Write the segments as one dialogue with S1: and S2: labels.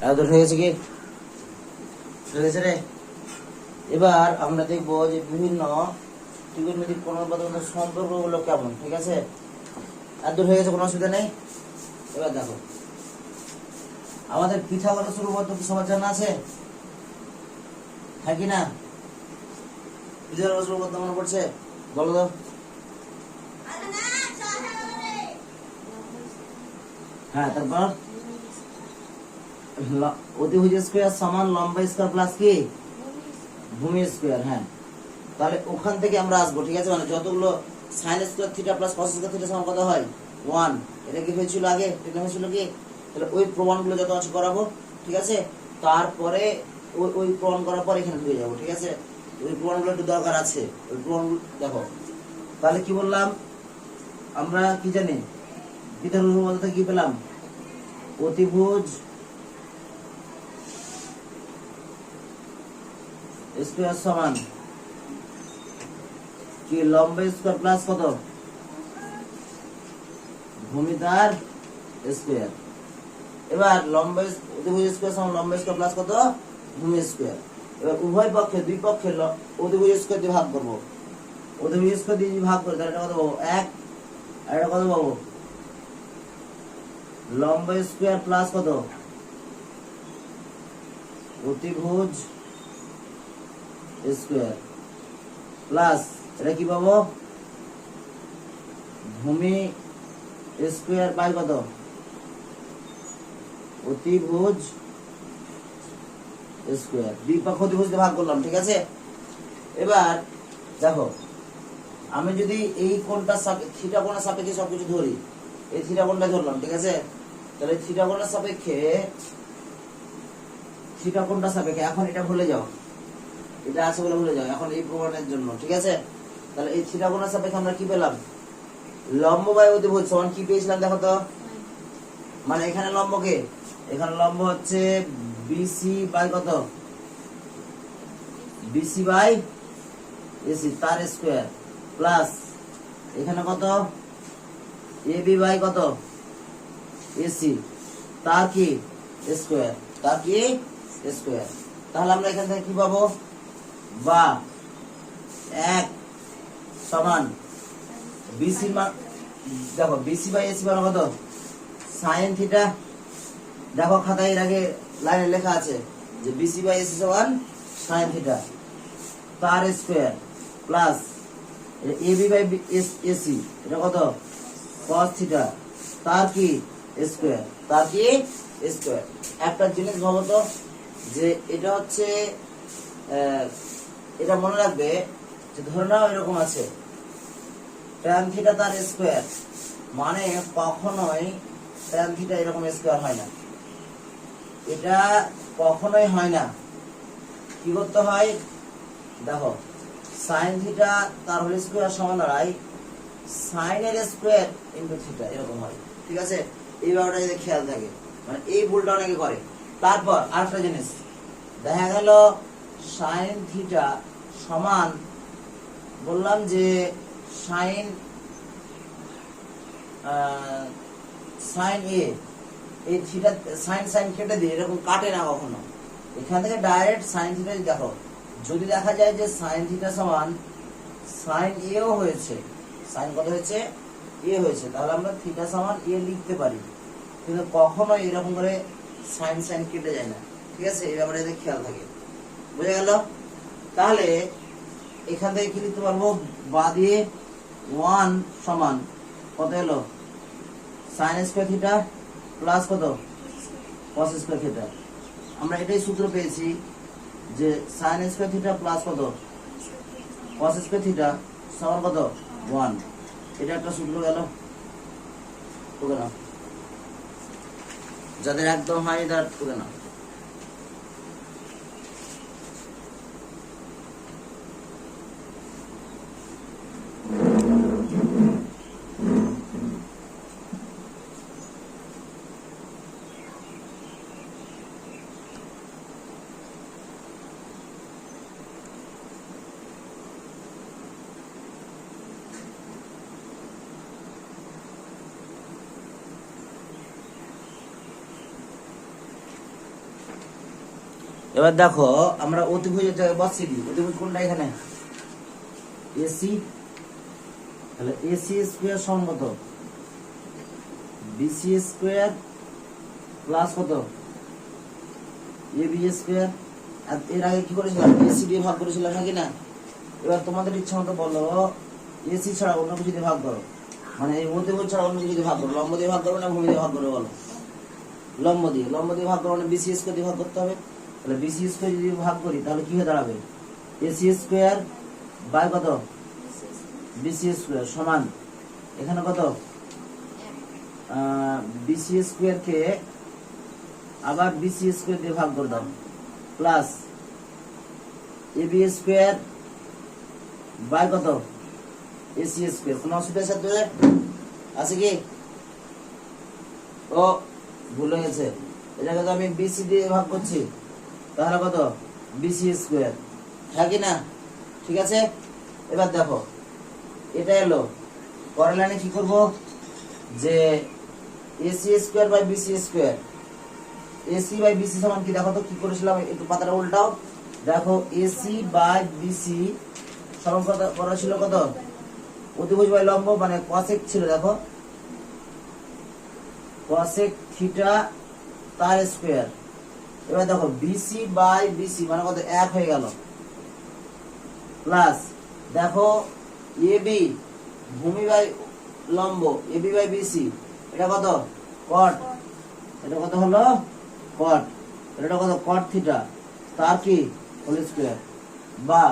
S1: এত হয়ে গেছে কি হয়ে গেছে রে। এবার আমরা দেখবো যে বিভিন্ন ত্রিকোণমিতিক প্রমাণপত্রের সম্পর্কগুলো কেমন, ঠিক আছে? এত হয়ে গেছে, কোনো অসুবিধা নেই। এবার দেখো, আমাদের পিথাগোরাস উপপাদ্য কি সবার জানা আছে? হ্যাঁ কি না? পিথাগোরাস উপপাদ্য মনে পড়ছে? বলো তো। হ্যাঁ, তারপর অতিভুজ স্কয়ার সমান লম্ব স্কয়ার প্লাস কি ভূমি স্কয়ার। হ্যাঁ, তাহলে ওখান থেকে আমরা আসবো, ঠিক আছে? মানে যতগুলো sine square theta plus cos square theta সমান কত হয় 1, এটা কি হয়েছিল আগে? এটা হয়েছিল কি? তাহলে ওই প্রমাণগুলো যত আছে করাবো, ঠিক আছে? তারপরে ওই প্রমাণ করার পর এখানে ঢুকে যাবো, ঠিক আছে? ওই প্রমাণগুলো একটু দরকার আছে, ওই প্রমাণগুলো দেখো। তাহলে কি বললাম আমরা, কি জানি পিথাগোরাস উপপাদ্য কি পেলাম? অতিভুজ স্কয়ার সমান কি লম্ব স্কয়ার প্লাস কত ভূমি তার স্কয়ার। এবার লম্ব অতিভুজ স্কয়ার সমান লম্ব স্কয়ার প্লাস কত ভূমি স্কয়ার। এবার উভয় পক্ষে দুই পক্ষে অতিভুজ স্কয়ার দিয়ে ভাগ করব। অতিভুজ স্কয়ার দিয়ে ভাগ করে তাহলে এটা কত পাবো 1, আর এটা কত পাবো লম্ব স্কয়ার প্লাস কত অতিভুজ স্কয়ার প্লাস এটা কি পাবো ভূমি স্কয়ার বাই কত অতিভুজ স্কয়ার। দুই পক্ষ অতিভুজ দিয়ে ভাগ করলাম, ঠিক আছে? এবার দেখো, আমি যদি এই কোণটা থিটা কোণের সাপেক্ষে সবকিছু ধরি, এই থিটা কোণটা ধরলাম, ঠিক আছে? তাহলে থিটা কোণের সাপেক্ষে থিটা কোণটা সাপেক্ষে এখন এটা ভুলে যাও, এটা আছে বলে ভুলে যাও এখন এই প্রমাণের জন্য, ঠিক আছে? তাহলে এই থিটা কোণের সাপেক্ষে আমরা কি পেলাম? লম্ব বাই অতিভুজ সমান কি পেয়েছিলাম দেখো তো। মানে এখানে লম্ব কে, এখানে লম্ব হচ্ছে বিসি বাই কত বিসি বাই এসি তার স্কয়ার প্লাস এখানে কত এবি বাই কত এসি তার কি স্কয়ার, তার কি স্কয়ার। তাহলে আমরা এখান থেকে কি পাবো? বা 1 সমান বিসি মান, দেখো বিসি বাই এসি মান কত সাইন থিটা। দেখো খাতায় এর আগে লাইনে লেখা আছে যে বিসি বাই এসি সমান সাইন থিটা তার square plus AB by AC এটা কত কস থিটা তার কি স্কয়ার, তার কি স্কয়ার। একটা জিনিস ভাবো তো, যে এটা হচ্ছে এটা মনে রাখবে যে ধরে নাও এরকম আছে ট্যান থিটা তার স্কয়ার, মানে কখনোই ট্যান থিটা এরকম স্কয়ার হয় না, এটা কখনোই হয় না। কি করতে হয় দেখো, সাইন থিটা তার হোল স্কয়ার সমান দাঁড়ায় সাইনের স্কয়ার ইনটু থিটা, এরকম হয়, ঠিক আছে? এই ব্যাপারটা যদি খেয়াল থাকে, মানে এই ভুলটা অনেকে করে। তারপর আরেকটা জিনিস দেখা গেল সাইন থিটা সমান বললাম যে সাইন সাইন এ, এই থিটা সাইন সাইন কেটে দিয়ে এরকম কাটে না কখনো। এখান থেকে ডাইরেক্ট সাইন থিটা দেখো, যদি দেখা যায় যে সাইন থিটা সমান সাইন এও হয়েছে, সাইন কত হয়েছে এ হয়েছে, তাহলে আমরা থিটা সমান এ লিখতে পারি, কিন্তু কখনো এরকম করে সাইন সাইন কেটে যায় না, ঠিক আছে? এই ব্যাপারে খেয়াল থাকে, বুঝা গেল? তাহলে এখান থেকে কি লিখতে পারবো? বা দিয়ে 1 সমান কত এলো সাইন স্কয়ার থিটা প্লাস কত কস স্কয়ার থিটা। আমরা এটাই সূত্র পেয়েছি যে সাইন স্কয়ার থিটা প্লাস কত কস স্কয়ার থিটা সমান কত 1। এটা একটা সূত্র গেল, ওকে না? যাদের একদম হয়নি তার ওকে না। এবার দেখো আমরা অতিভুজের জায়গায় বসিয়ে দিই। অতিভুজ কোনটা এখানে? এসি। তাহলে এসি স্কোয়ার সমান কত? বিসি স্কোয়ার প্লাস কত? AB square. আর এর আগে কি করেছিলাম? এসি দিয়ে ভাগ করেছিলাম নাকি না? এবার তোমাদের ইচ্ছা মতো বলো, এসি ছাড়া অন্য কিছু দিয়ে ভাগ করো, মানে এই অতিভুজ ছাড়া অন্য কিছু দিয়ে ভাগ করো। লম্ব দিয়ে ভাগ করবে না ভূমি দিয়ে ভাগ করবে? বলো। লম্ব দিয়ে ভাগ করো, মানে বিসি স্কোয়ার দিয়ে ভাগ করতে হবে। তাহলে বিসি স্কোয়ার যদি ভাগ করি তাহলে কি হয়ে দাঁড়াবে? এসি স্কোয়ার বাই কত? বিসি স্কোয়ার সমান এখানে কত? বিসি স্কোয়ার কে আবার বিসি স্কোয়ার দিয়ে ভাগ করে দাও প্লাস এবি স্কোয়ার বাই কত? AC square. কোনো অসুবিধার সাথে আছে কি? ও ভুল হয়ে গেছে, এটাকে তো আমি বিসি দিয়ে ভাগ করছি, তাহলে কত? বিসি স্কোয়ার, হ্যাঁ কি না? ঠিক আছে। এবার দেখো এটা এলো, পরের লাইনে কি করব? যে AC square by BC square, AC by BC সমান কি? দেখো তো কি করেছিলাম, একটু পাতাটা উল্টাও। দেখো এসি বাই বিসি সমান কত করা ছিল? কত? অতিভুজ বাই লম্ব, মানে কসেক ছিল। দেখো কসেক থিটা তার স্কোয়ার। এবার দেখো বিসি বাই বিসি মানে কত? 1 হয়ে গেল প্লাস দেখো এবি ভূমি বাই লম্ব, এবি বাই বিসি, এটা কত? কট। এটা কত হলো? কট। এটা কত? কট থিটা তার কি হোল স্কোয়ার, বা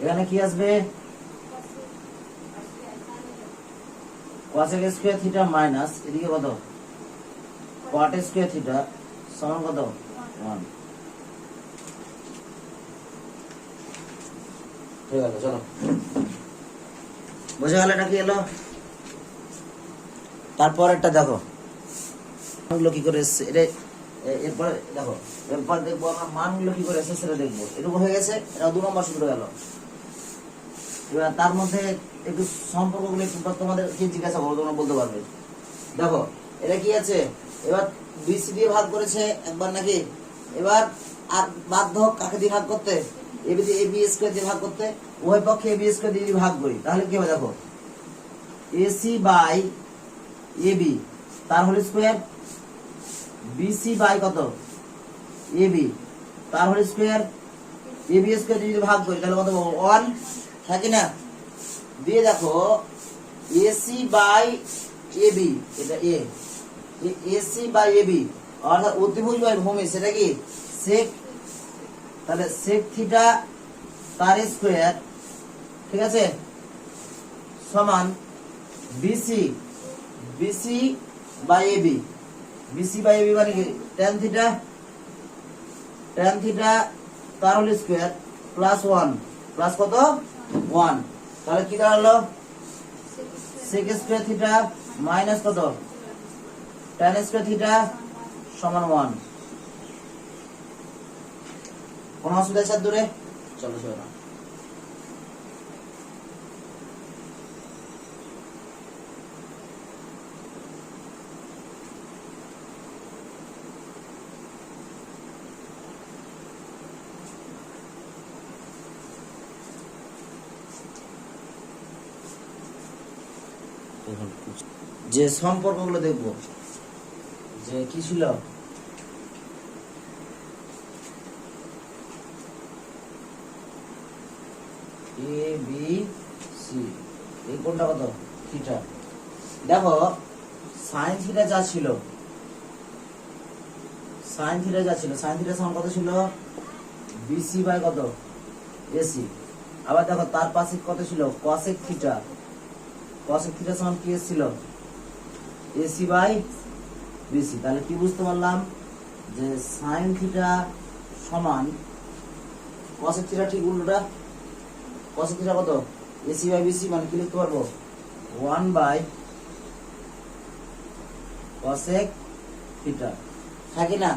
S1: এখানে কি আসবে? কসেক স্কোয়ার থিটা মাইনাস এদিকে কত? কট স্কোয়ার থিটা সমান কত? 1। ঠিক আছে, চলো বোঝা গেল এটা কি এলো। তারপর একটা দেখো মানগুলো কি করে এসছে, এটা এরপরে দেখো, এরপর দেখবো আমরা মানগুলো কি করে এসছে সেটা দেখবো। এটুকু হয়ে গেছে, এটা 2 নম্বর সূত্র গেল। এবার তার মধ্যে একটু সম্পর্কগুলো একটু তোমাদের কি জিজ্ঞাসা করবো, তোমরা বলতে পারবে। দেখো এটা কি আছে? এবার বিসি দিয়ে ভাগ করেছে একবার নাকি? এবার আর বাধ্য কাকে দিয়ে ভাগ করতে? এবি দিয়ে, এবি স্কয়ার দিয়ে ভাগ করতে। উভয় পক্ষে এবি স্কয়ার দিয়ে ভাগ করি তাহলে কি হবে? দেখো এসি বাই এবি তার হোল স্কয়ার, বিসি বাই কত? এবি তার হোল স্কয়ার, এবি স্কয়ার দিয়ে যদি ভাগ করি তাহলে কত? 1, থাকে না? দিয়ে দেখো এসি বাই এবি, এটা এ, এসি বাই এবি অর্থাৎ অতিভুজ বাই ভূমি, সেটা কি? সেক। তাহলে সেক থিটা তার স্কয়ার, ঠিক আছে, সমান BC, BC by AB, BC by AB মানে কি? ট্যান থিটা, ট্যান থিটা তার হোল স্কয়ার প্লাস 1, প্লাস কত? 1। তাহলে কি দাঁড়ালো? সেক স্কয়ার থিটা মাইনাস কত? ট্যান স্কয়ার থিটা সমান 1। কোন অসুবিধার সাথে দূরে? চলো চলো যে সম্পর্কগুলো দেখবো, যে কি ছিল? এ বি সি, এই কোনটা কত? থিটা। দেখো সাইন থিটা যা ছিল, সাইন থিটা যা ছিল, সাইন থিটা সমান কত ছিল? বিসি বাই কত? এসি। আবার দেখো তার পাশে কত ছিল? কসেক থিটা, কসেক থিটা সমান কি ছিল? AC by BC. তাহলে কি বুঝতে পারলাম? যে সাইন থিটা সমান কসেক থিটা ঠিক উল্টোটা, কসেক থিটা কত? এসি বাই বিসি, মানে কি লিখতে পারবো? 1 বাই কসেক থিটা, থাকে না?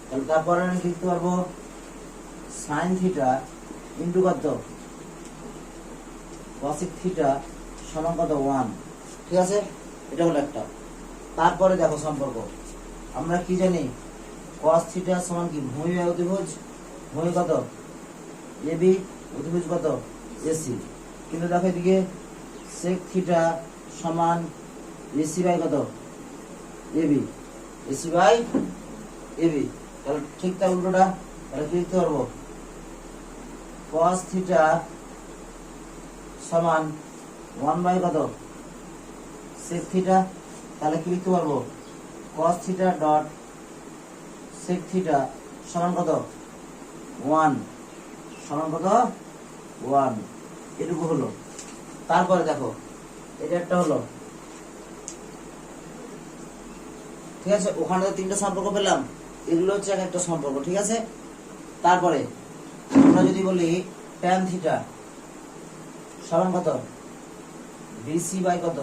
S1: তাহলে তারপরে আমি লিখতে পারবো সাইন থিটা ইন্টু কত? কসেক থিটা সমান কত? 1। ঠিক আছে, এটা হলো একটা। তারপরে দেখো সম্পর্ক, আমরা কি জানি? cos থিটা সমান কি ভূমি বাই অতিভুজ, ভূমি কত এবি, অতিভুজ কত এসি। কিন্তু দেখো এদিকে sec থিটা সমান এসি বাই কত এবি, এসি বাই এবি। তাহলে ঠিক তার উল্টোটা, তাহলে কি লিখতে পারবো cos থিটা সমান 1 বাই কত sec থিটা। তাহলে কি লিখতে পারবো cos theta dot sec theta সমান কত 1, সমান কত 1। এটুকু হলো। তারপরে দেখো এটা একটা হলো, ঠিক আছে। ওখানে তো তিনটা সম্পর্ক পেলাম, এগুলো হচ্ছে এক একটা সম্পর্ক, ঠিক আছে। তারপরে আমরা যদি বলি tan থিটা সমান কত বিসি বাই কত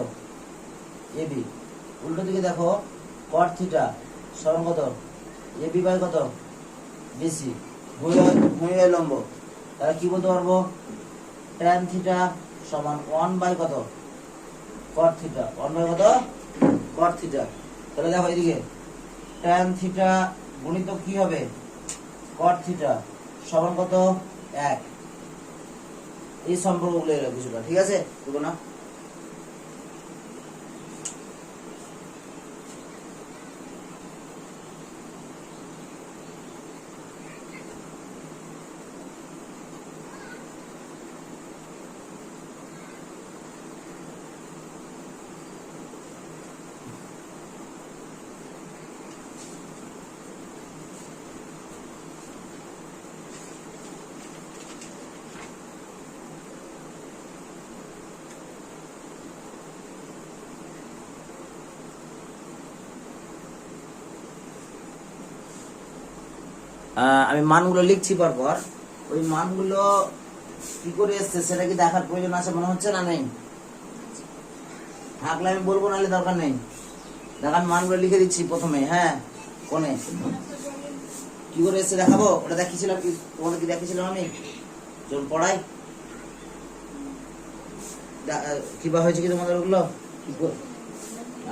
S1: এবি, উল্টো দিকে দেখো cot থিটা সমান কত এবি বাই কত বিসি, ভূমি বাই লম্ব। তাহলে কি বলতে পারবো tan থিটা সমান 1 বাই কত cot থিটা, 1 বাই কত cot থিটা। তাহলে দেখো এদিকে tan থিটা গুণিত কি হবে cot থিটা সমান কত 1। এই সম্পর্কগুলো এলো কিছুটা, ঠিক আছে দেখো না। আমি মানগুলো লিখছি পরপর, ওই মানগুলো কি করে এসছে সেটা কি দেখার প্রয়োজন আছে মনে হচ্ছে না নেই? থাকলে আমি বলবো, নাহলে দরকার নেই। দেখ আমি মানগুলো লিখে দিচ্ছি প্রথমে, হ্যাঁ কোনে কি করে এসছে দেখাবো। ওটা দেখিয়েছিলাম কি তোমাদের, কি দেখিয়েছিলাম আমি? চল পড়াই কিবা হয়েছে কি তোমাদের ওগুলো,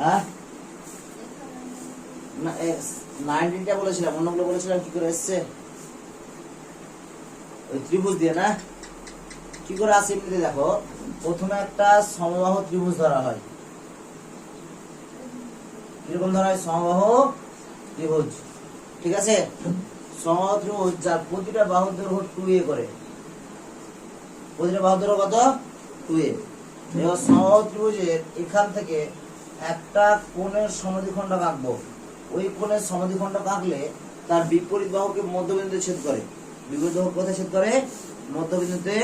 S1: হ্যাঁ 19টা বলেছিলাম, অন্যগুলো বলেছিলাম কি করে এসছে ওই ত্রিভুজ দিয়ে না। কি করে আসে এমনিতে দেখো, প্রথমে একটা সমবাহু ত্রিভুজ ধরা হয়। কিরকম ধরা হয়? সমবাহু ত্রিভুজ, ঠিক আছে। সমবাহু ত্রিভুজ যার প্রতিটা বাহুর দৈর্ঘ্য 2a করে, প্রতিটা বাহুর দৈর্ঘ্য কত 2a। এবার সমবাহু ত্রিভুজের এখান থেকে একটা কোণের সমদ্বিখণ্ডক আঁকবো। ওই কোণের সমদ্বিখণ্ডক আঁকলে তার বিপরীত বাহুকে মধ্যবিন্দুতে ছেদ করে। বিপরীত বাহু কোথায় ছেদ করে? মধ্যবিন্দুতে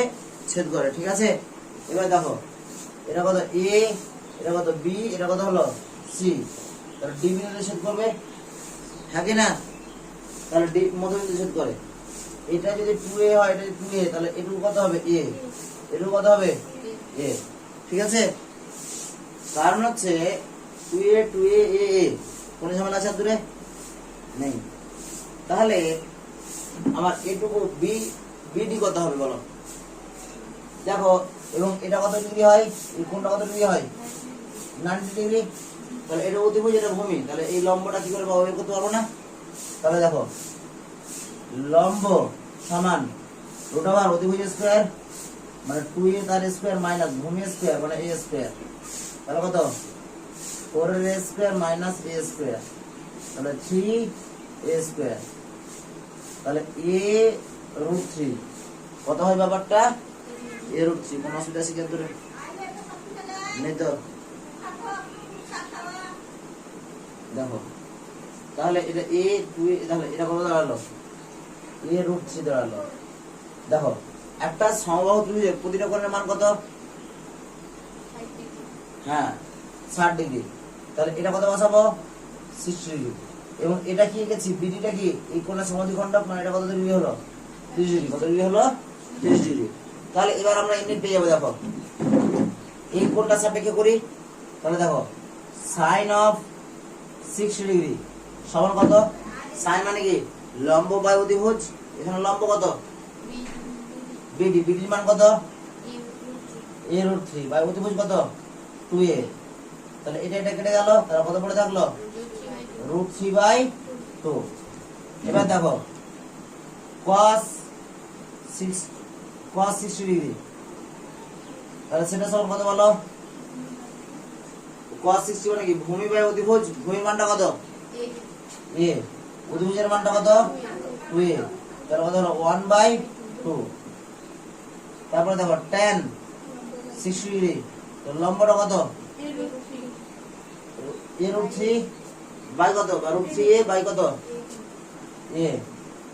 S1: ছেদ করে, ঠিক আছে। এবার দেখো এটা কত এ, এটা কত বি, এটা কত হলো সি। তাহলে ডি বিন্দুতে ছেদ করবে, হ্যাঁ কি না? তাহলে ডি মধ্যবিন্দুতে ছেদ করে। এটা যদি 2a হয়, এটা যদি 2a, তাহলে এটুকু কত হবে এ, এটুকু কত হবে এ, ঠিক আছে। কারণ হচ্ছে 2a 2a a a, কোন ঝামেলা আছে দূরে নেই। তাহলে আমার এটুকু বি বিডি কত হবে বলো দেখো। এবং এটা কত ডিগ্রি হয়, এই কোণটা কত ডিগ্রি হয় 90 ডিগ্রি। তাহলে এটা অতিভুজ, এটা ভূমি, তাহলে এই লম্বটা কি করে বের করতে পারবো না? তাহলে দেখো লম্ব সমান রুট ওভার অতিভুজ স্কয়ার মানে 2a তার স্কয়ার মাইনাস ভূমি স্কয়ার মানে a স্কয়ার। তাহলে কত 4a square minus a square, তাহলে 3a স্কয়ার। তাহলে a রুট 3 কত হয় ব্যাপারটা a রুট 3। কোন অসুবিধা আছে কি ধরে নেই তো? দেখো তাহলে এটা a 2a, তাহলে এটা কত দাঁড়ালো a রুট 3 দাঁড়ালো। দেখো একটা সমবাহু ত্রিভুজের প্রতিটা কোণের মান কত? হ্যাঁ 60 ডিগ্রি। তাহলে এটা কত বসাবো 60 ডিগ্রি। এবং এটা কি লিখেছি বিডিটা কি এই কোণের সমদ্বিখণ্ডক, মানে এটা কত ডিগ্রি হলো 30 ডিগ্রি। কত ডিগ্রি হলো 30 ডিগ্রি। তাহলে এবার আমরা এমনি পেয়ে যাবো। দেখো এই কোণটা সাপেক্ষে করি, তাহলে দেখো sin অফ 60 ডিগ্রি সমান কত? sin মানে কি লম্ব বাই অতিভুজ, এখানে লম্ব কত বিডি, বিডির মান কত a রুট 3 বাই অতিভুজ কত 2a। তাহলে এটা এটা কেটে গেল, তাহলে কত পড়ে থাকলো রুট 3 বাই 2। এবার দেখো cos 60 ডিগ্রি, তাহলে সেটা সমান কত বলো? cos 60 মানে কি? ভূমি বাই অধিভুজ, ভূমির মানটা কত? a, অধিভুজের মানটা কত? 2a, তাহলে কত হলো 1/2। তারপরে দেখো tan 60 ডিগ্রি, তো লম্বটা কত? a√3 বাই কত? √3a বাই কত? a,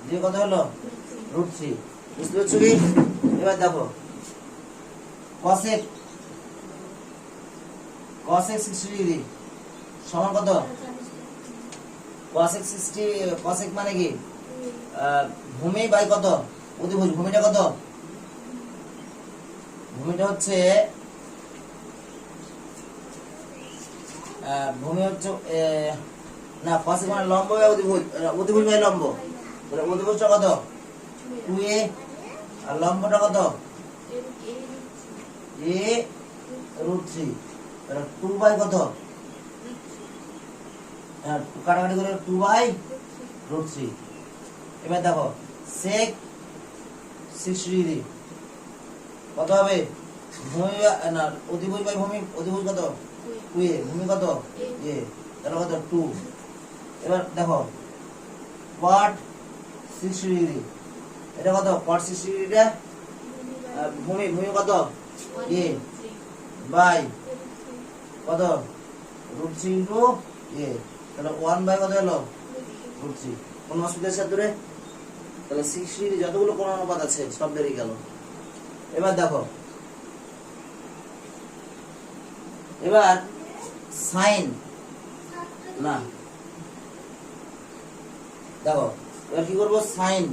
S1: যে কত হলো √3। বুঝতে পারছো কি? এবার দেখো cosec 60 ডিগ্রি সমান কত? cosec মানে কি? ভূমি বাই কত? অধিভুজ। ভূমিটা কত? ভূমিটা হচ্ছে ভূমি হচ্ছে না, cosec মানে লম্ব বাই অধিভুজ, অধিভুজ বাই লম্ব। তাহলে অধিভুজটা কত? 2a, আর লম্বটা কত? a√3, তাহলে 2 বাই কত? কাটাকাটি করে 2/√3। এবার দেখো sec 60 ডিগ্রি কত হবে? ভূমি না, অধিভুজ বাই ভূমি। অধিভুজ কত? 2a, ভূমি কত? a, তাহলে কত? 2। এবার দেখো cot 60 ডিগ্রি, এটা কত? cot 60 ডিগ্রিটা ভূমি কত? a বাই কত? √3 ইনটু a, তাহলে 1 বাই কত হলো? √3। কোন অসুবিধা আছে দূরে? তাহলে 60 ডিগ্রি যতগুলো কোণ অনুপাত আছে সব বেরিয়ে গেল। এবার দেখো এবার সাইন না, দেখো এবার কি করবো? সাইন,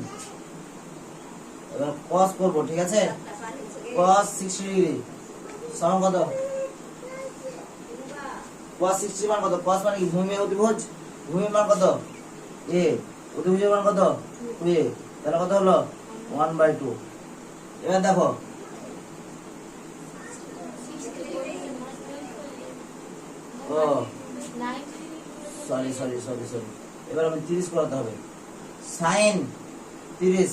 S1: এবার cos করবো, ঠিক আছে? cos 60 ডিগ্রি সমান কত? cos 60 মান কত? cos মানে কি? ভূমি অধিভুজ, ভূমির মান কত? a, অধিভুজের মান কত? 2a, তাহলে কত হলো? 1/2। এবার দেখো ও সরি, এবার আমি 30 করাতে হবে। সাইন 30,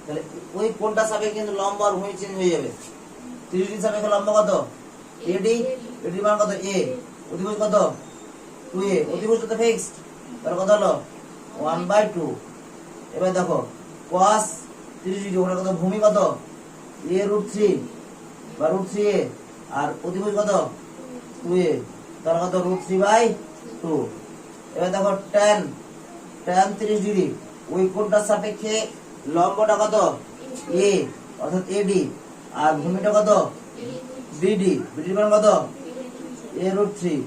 S1: তাহলে ওই কোনটা সাপেক্ষে কিন্তু লম্ব আর ভূমি চেঞ্জ হয়ে যাবে। 30 ডিগ্রি সাপেক্ষে লম্ব কত? AD, AD মান কত? a, অধিভুজ কত? 2a, অধিভুজ তো ফিক্সড, তাহলে কত হলো? 1/2। এবার দেখো cos 30 ডিগ্রি, ওখানে কত? ভূমি কত? a√3 বা √3a, আর অধিভুজ কত? 2a, তাহলে কত? √3/2। এবার দেখো tan 30 ডিগ্রি, ওই কোণটার সাপেক্ষে লম্বটা কত? a, অর্থাৎ AD, আর ভূমিটা কত? BD, BD মান কত? a√3,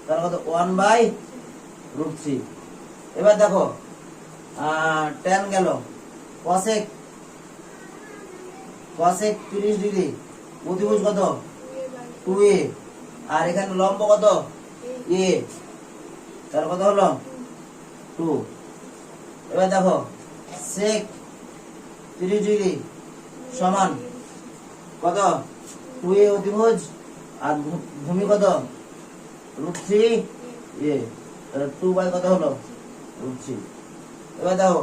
S1: তাহলে কত? 1/√3। এবার দেখো tan গেল, cosec 30 ডিগ্রি, অধিভুজ কত? 2a, আর এখানে লম্ব কত? a, তাহলে কত হলো? 2। এবার দেখো sec 30 ডিগ্রি সমান কত? 2a অধিভুজ, আর ভূমি কত? √3a, তাহলে 2 বাই কত হলো? √3। এবার দেখো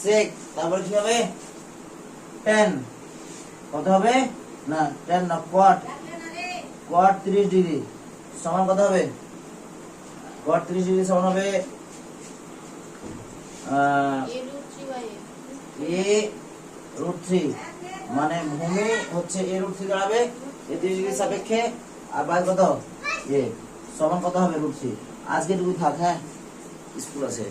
S1: sec, তারপরে কি হবে? tan কত হবে? না tan না, cot 30 ডিগ্রি সমান কত হবে? cot 30 ডিগ্রি সমান হবে a√3, মানে ভূমি হচ্ছে a√3 দাঁড়াবে 30 ডিগ্রি সাপেক্ষে, আর বাই কত? a, সমান কত হবে? √3। আজকে টুকু থাক, হ্যাঁ স্কুল আছে।